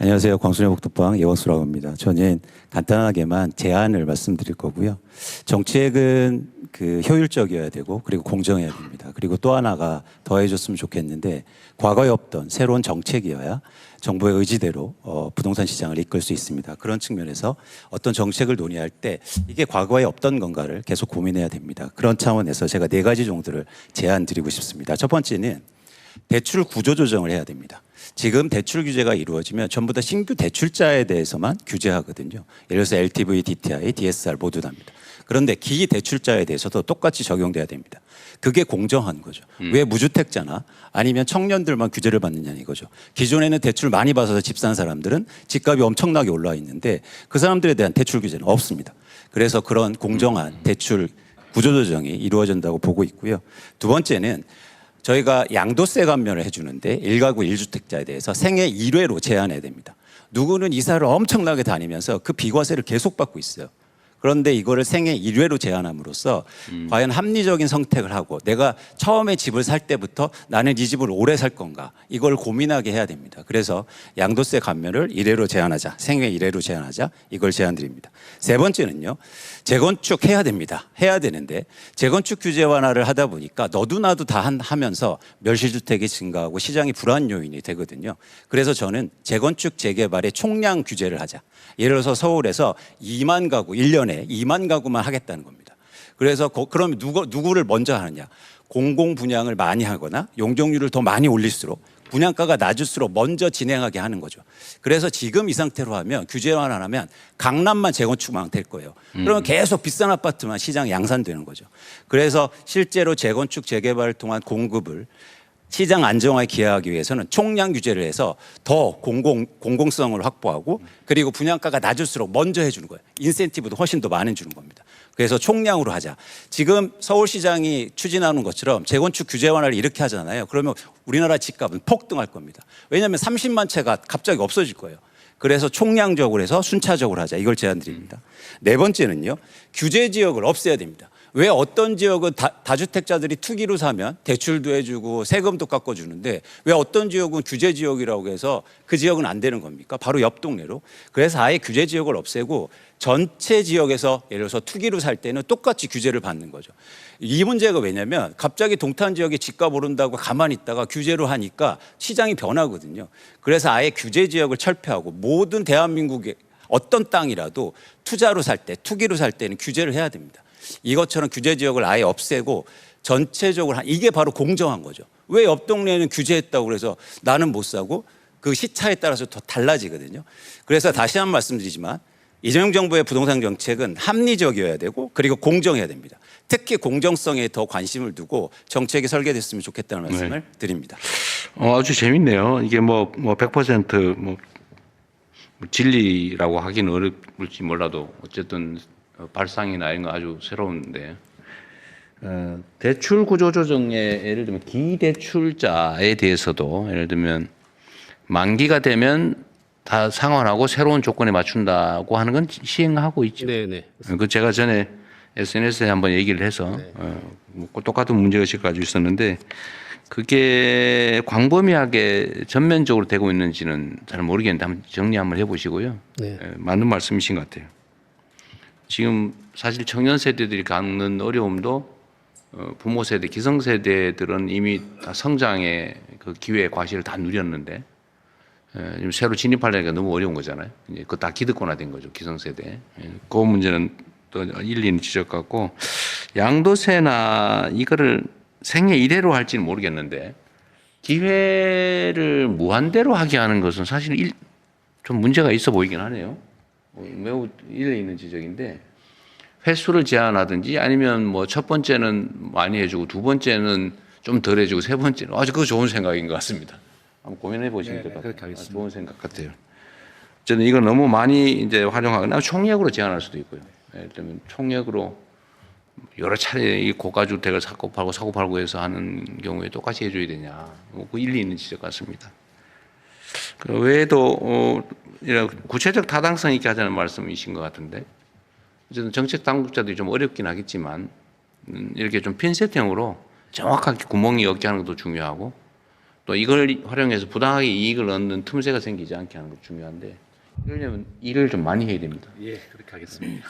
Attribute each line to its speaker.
Speaker 1: 안녕하세요. 광순의 복덕방 예원수라고 합니다. 저는 간단하게만 제안을 말씀드릴 거고요. 정책은 효율적이어야 되고 그리고 공정해야 됩니다. 그리고 또 하나가 더해줬으면 좋겠는데 과거에 없던 새로운 정책이어야 정부의 의지대로 부동산 시장을 이끌 수 있습니다. 그런 측면에서 어떤 정책을 논의할 때 이게 과거에 없던 건가를 계속 고민해야 됩니다. 그런 차원에서 제가 4가지 정도를 제안 드리고 싶습니다. 첫 번째는 대출 구조 조정을 해야 됩니다. 지금 대출 규제가 이루어지면 전부 다 신규 대출자에 대해서만 규제하거든요. 예를 들어서 LTV, DTI, DSR 모두 다입니다. 그런데 기 대출자에 대해서도 똑같이 적용돼야 됩니다. 그게 공정한 거죠. 왜 무주택자나 아니면 청년들만 규제를 받느냐는 이거죠. 기존에는 대출 많이 받아서 집 산 사람들은 집값이 엄청나게 올라와 있는데 그 사람들에 대한 대출 규제는 없습니다. 그래서 그런 공정한 대출 구조조정이 이루어진다고 보고 있고요. 두 번째는 저희가 양도세 감면을 해주는데 1가구 1주택자에 대해서 생애 1회로 제한해야 됩니다. 누구는 이사를 엄청나게 다니면서 그 비과세를 계속 받고 있어요. 그런데 이거를 생애 1회로 제한함으로써 과연 합리적인 선택을 하고 내가 처음에 집을 살 때부터 나는 이 집을 오래 살 건가 이걸 고민하게 해야 됩니다. 그래서 양도세 감면을 1회로 제한하자, 생애 1회로 제한하자 이걸 제안드립니다. 세 번째는요. 재건축 해야 됩니다. 해야 되는데 재건축 규제 완화를 하다 보니까 너도 나도 다 하면서 멸실주택이 증가하고 시장이 불안 요인이 되거든요. 그래서 저는 재건축 재개발의 총량 규제를 하자. 예를 들어서 서울에서 2만 가구 1년에 2만 가구만 하겠다는 겁니다. 그래서 그럼 누구를 먼저 하느냐. 공공 분양을 많이 하거나 용적률을 더 많이 올릴수록 분양가가 낮을수록 먼저 진행하게 하는 거죠. 그래서 지금 이 상태로 하면 규제 완화하면 강남만 재건축만 될 거예요. 그러면 계속 비싼 아파트만 시장에 양산되는 거죠. 그래서 실제로 재건축 재개발을 통한 공급을 시장 안정화에 기여하기 위해서는 총량 규제를 해서 더 공공성을 확보하고 그리고 분양가가 낮을수록 먼저 해주는 거예요. 인센티브도 훨씬 더 많이 주는 겁니다. 그래서 총량으로 하자. 지금 서울시장이 추진하는 것처럼 재건축 규제 완화를 이렇게 하잖아요. 그러면 우리나라 집값은 폭등할 겁니다. 왜냐하면 30만 채가 갑자기 없어질 거예요. 그래서 총량적으로 해서 순차적으로 하자. 이걸 제안드립니다. 네 번째는요. 규제 지역을 없애야 됩니다. 왜 어떤 지역은 다주택자들이 투기로 사면 대출도 해주고 세금도 깎아주는데 왜 어떤 지역은 규제 지역이라고 해서 그 지역은 안 되는 겁니까? 바로 옆 동네로. 그래서 아예 규제 지역을 없애고 전체 지역에서 예를 들어서 투기로 살 때는 똑같이 규제를 받는 거죠. 이 문제가 왜냐면 갑자기 동탄 지역에 집값 오른다고 가만히 있다가 규제로 하니까 시장이 변하거든요. 그래서 아예 규제 지역을 철폐하고 모든 대한민국의 어떤 땅이라도 투자로 살 때, 투기로 살 때는 규제를 해야 됩니다. 이것처럼 규제 지역을 아예 없애고 전체적으로 이게 바로 공정한 거죠. 왜 옆 동네에는 규제했다고 그래서 나는 못 사고 그 시차에 따라서 더 달라지거든요. 그래서 다시 한 번 말씀드리지만 이재명 정부의 부동산 정책은 합리적이어야 되고 그리고 공정해야 됩니다. 특히 공정성에 더 관심을 두고 정책이 설계됐으면 좋겠다는 말씀을 드립니다.
Speaker 2: 아주 재밌네요. 이게 100% 진리라고 하기는 어렵을지 몰라도 어쨌든 발상이나 이런 거 아주 새로운데 대출 구조 조정에 예를 들면 기대출자에 대해서도 예를 들면 만기가 되면 다 상환하고 새로운 조건에 맞춘다고 하는 건 시행하고 있죠.
Speaker 3: 네네.
Speaker 2: 그 제가 전에 SNS에 한번 얘기를 해서 똑같은 문제의식 가지고 있었는데 그게 광범위하게 전면적으로 되고 있는지는 잘 모르겠는데 한번 정리 한번 해보시고요.
Speaker 3: 네.
Speaker 2: 맞는 말씀이신 것 같아요. 지금 사실 청년 세대들이 겪는 어려움도 부모 세대, 기성 세대들은 이미 다 성장의 그 기회, 과실을 다 누렸는데 지금 새로 진입하려니까 너무 어려운 거잖아요. 이제 그거 다 기득권화된 거죠, 기성 세대. 그 문제는 또 일리는 지적 같고 양도세나 이거를 생애 1회로 할지는 모르겠는데 기회를 무한대로 하게 하는 것은 사실 좀 문제가 있어 보이긴 하네요. 매우 일리 있는 지적인데 횟수를 제한하든지 아니면 첫 번째는 많이 해주고 두 번째는 좀 덜 해주고 세 번째는 아주 그거 좋은 생각인 것 같습니다. 한번 고민해 보시면 될 것 같아요. 좋은 생각 같아요. 저는 이거 너무 많이 이제 활용하거나 총액으로 제한할 수도 있고요. 예를 들면 총액으로 여러 차례 이 고가주택을 사고 팔고 해서 하는 경우에 똑같이 해줘야 되냐. 그 일리 있는 지적 같습니다. 그 외에도 이런 구체적 타당성 있게 하자는 말씀이신 것 같은데 어쨌든 정책 당국자들이 좀 어렵긴 하겠지만 이렇게 좀 핀셋형으로 정확하게 구멍이 없게 하는 것도 중요하고 또 이걸 활용해서 부당하게 이익을 얻는 틈새가 생기지 않게 하는 것도 중요한데 이러려면 일을 좀 많이 해야 됩니다.
Speaker 3: 예, 그렇게 하겠습니다.